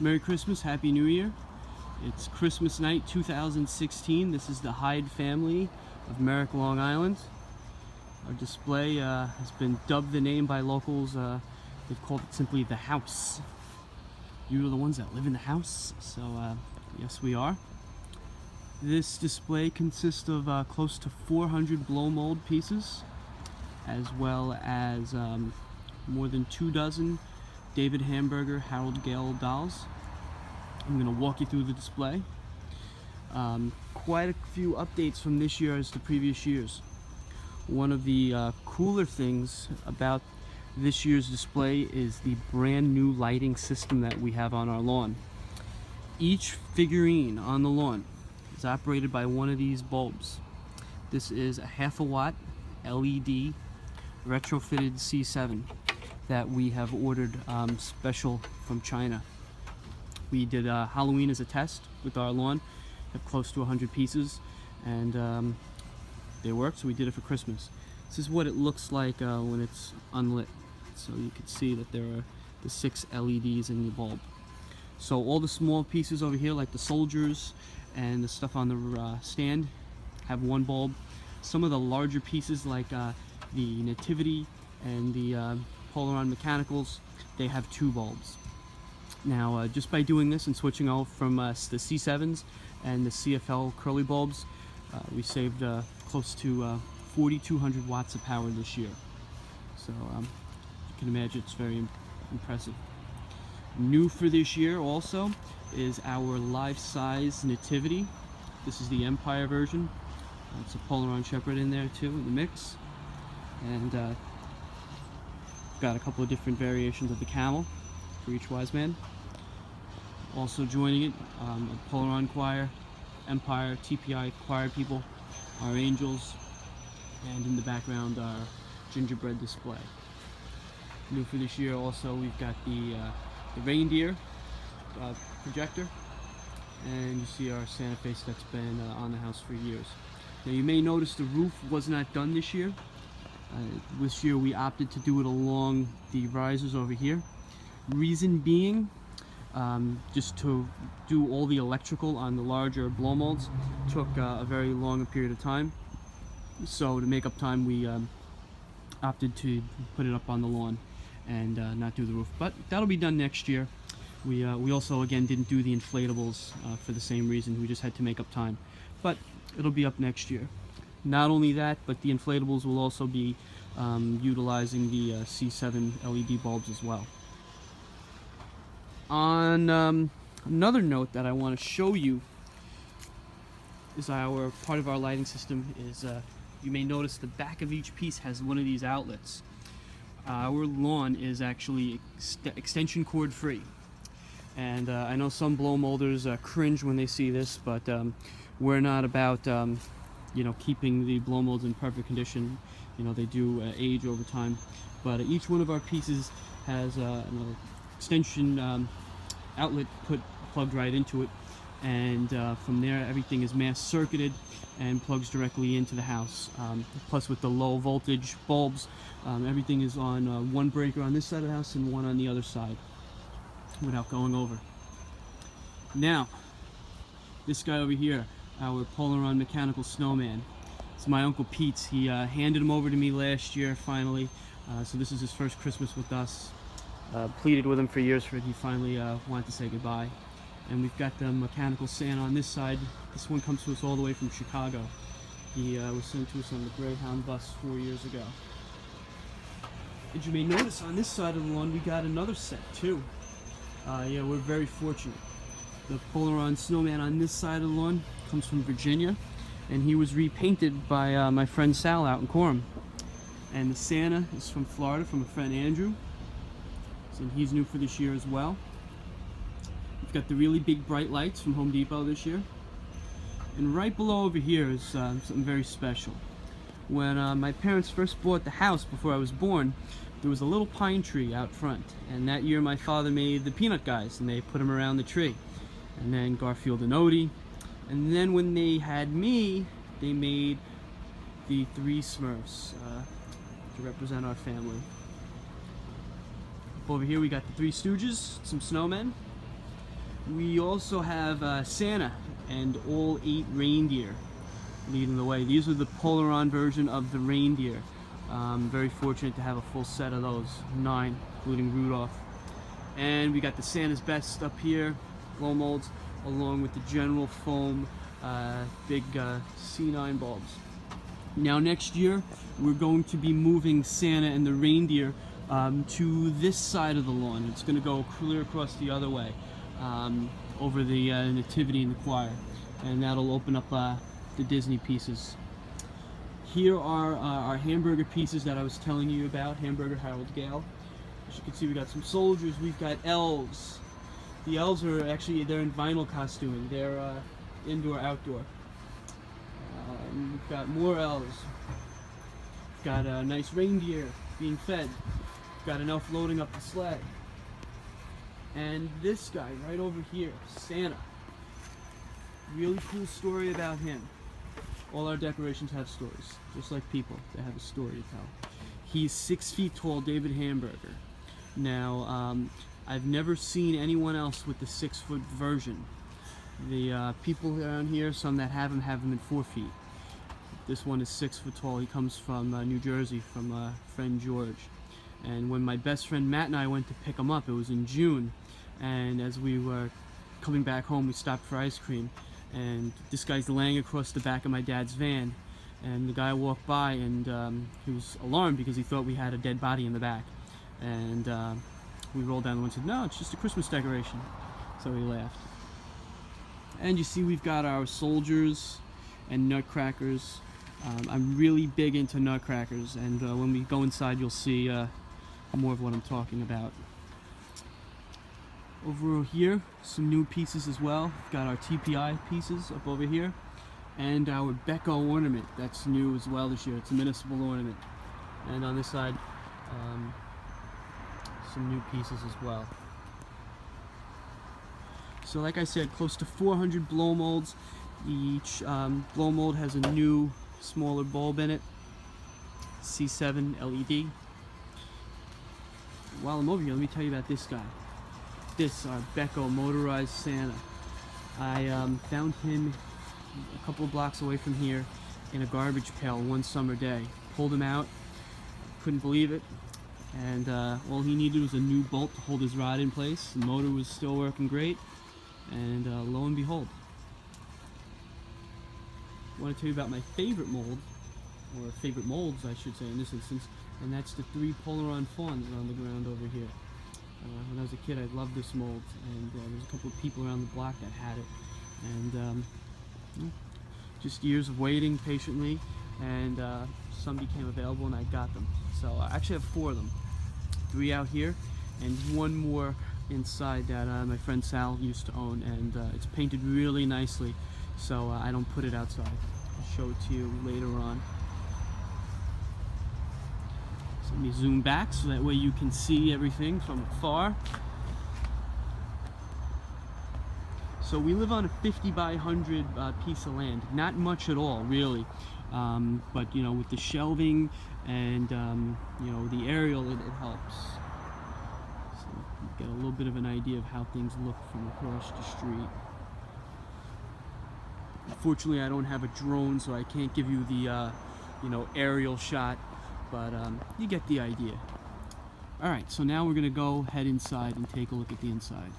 Merry Christmas, Happy New Year. It's Christmas night 2016. This is the Heide family of Merrick, Long Island. Our display has been dubbed the name by locals. They've called it simply the house. You are the ones that live in the house, so yes, we are. This display consists of close to 400 blow mold pieces, as well as more than 24 David Hamburger, Harold Gale dolls. I'm going to walk you through the display. Quite a few updates from this year as to previous years. One of the cooler things about this year's display is the brand new lighting system that we have on our lawn. Each figurine on the lawn is operated by one of these bulbs. This is a 1/2 watt LED retrofitted C7 that we have ordered special from China. We did Halloween as a test with our lawn, have close to 100 pieces, and they worked, so we did it for Christmas. This is what it looks like when it's unlit. So you can see that there are the 6 LEDs in the bulb. So all the small pieces over here, like the soldiers and the stuff on the stand, have one bulb. Some of the larger pieces, like the nativity and the Polaron mechanicals, they have 2 bulbs. Now, just by doing this and switching out from the C7s and the CFL curly bulbs, we saved close to 4,200 watts of power this year. So you can imagine it's very impressive. New for this year also is our life-size nativity. This is the Empire version. It's a Polaron Shepherd in there too in the mix, and got a couple of different variations of the camel for each wise man. Also joining it, a Polaron choir, Empire, TPI choir people, our angels, and in the background our gingerbread display. New for this year also, we've got the reindeer projector, and you see our Santa face that's been on the house for years. Now you may notice the roof was not done this year. This year we opted to do it along the risers over here. Reason being, just to do all the electrical on the larger blow molds took a very long period of time. So to make up time, we opted to put it up on the lawn and not do the roof. But that'll be done next year. We also again didn't do the inflatables for the same reason. We just had to make up time. But it'll be up next year. Not only that, but the inflatables will also be utilizing the C7 LED bulbs as well. On another note that I want to show you is part of our lighting system is you may notice the back of each piece has one of these outlets. Our lawn is actually extension cord free, and I know some blow molders cringe when they see this, but we're not about keeping the blow molds in perfect condition. They do age over time, but each one of our pieces has an extension outlet plugged right into it, and from there everything is mass circuited and plugs directly into the house. Plus, with the low voltage bulbs, everything is on one breaker on this side of the house and one on the other side without going over. Now, this guy over here, our Polaron mechanical snowman. It's my Uncle Pete's. He handed him over to me last year finally, so this is his first Christmas with us. Pleaded with him for years for it. He finally wanted to say goodbye. And we've got the mechanical Santa on this side. This one comes to us all the way from Chicago. He was sent to us on the Greyhound bus 4 years ago. And you may notice on this side of the lawn we got another set too. Yeah, we're very fortunate. The Polaron snowman on this side of the lawn comes from Virginia, and he was repainted by my friend Sal out in Coram. And the Santa is from Florida, from a friend Andrew, and he's new for this year as well. We've got the really big bright lights from Home Depot this year. And right below over here is something very special. When my parents first bought the house before I was born, there was a little pine tree out front, and that year my father made the peanut guys, and they put them around the tree. And then Garfield and Odie, and then when they had me, they made the 3 Smurfs to represent our family. Over here we got the 3 Stooges, some snowmen, We also have Santa and all 8 reindeer leading the way. These are the Polaron version of the reindeer. Very fortunate to have a full set of those, 9, including Rudolph. And we got the Santa's Best up here, glow molds, along with the general foam big C9 bulbs. Now next year, we're going to be moving Santa and the reindeer to this side of the lawn. It's going to go clear across the other way, over the Nativity and the choir. And that'll open up the Disney pieces. Here are our hamburger pieces that I was telling you about, Hamburger Harold Gale. As you can see, we got some soldiers, we've got elves. The elves are actually, they're in vinyl costuming. They're indoor, outdoor. We've got more elves. We've got a nice reindeer being fed. We've got an elf loading up the sled. And this guy right over here, Santa. Really cool story about him. All our decorations have stories, just like people. They have a story to tell. He's 6 feet tall, David Hamburger. Now, I've never seen anyone else with the 6-foot version. The people around here, some that have him at 4 feet. This one is 6 foot tall. He comes from New Jersey, from a friend George. And when my best friend Matt and I went to pick him up, it was in June. And as we were coming back home, we stopped for ice cream. And this guy's laying across the back of my dad's van. And the guy walked by, and he was alarmed because he thought we had a dead body in the back. And we rolled down the window and said, "No, it's just a Christmas decoration." So he laughed. And you see we've got our soldiers and nutcrackers. I'm really big into nutcrackers, and when we go inside you'll see more of what I'm talking about. Over here, some new pieces as well. We've got our TPI pieces up over here, and our Becco ornament. That's new as well this year. It's a municipal ornament. And on this side, some new pieces as well. So like I said, close to 400 blow molds. Each blow mold has a new, smaller bulb in it. C7 LED. While I'm over here, let me tell you about this guy. This, our Becco motorized Santa. I found him a couple of blocks away from here in a garbage pail one summer day. Pulled him out, couldn't believe it. And all he needed was a new bolt to hold his rod in place. The motor was still working great. And lo and behold, I want to tell you about my favorite mold, or favorite molds I should say in this instance, and that's the 3 Polaron fawns on the ground over here. When I was a kid, I loved this mold, and there's a couple of people around the block that had it. And just years of waiting patiently, and some became available and I got them. So I actually have 4 of them. 3 out here, and 1 more inside that my friend Sal used to own, and it's painted really nicely, so I don't put it outside. I'll show it to you later on. So let me zoom back so that way you can see everything from afar. So we live on a 50 by 100 piece of land. Not much at all, really. But you know, with the shelving and you know, the aerial, it helps. So you get a little bit of an idea of how things look from across the street. Unfortunately, I don't have a drone, so I can't give you the you know, aerial shot, but you get the idea. All right, so now we're gonna go head inside and take a look at the inside.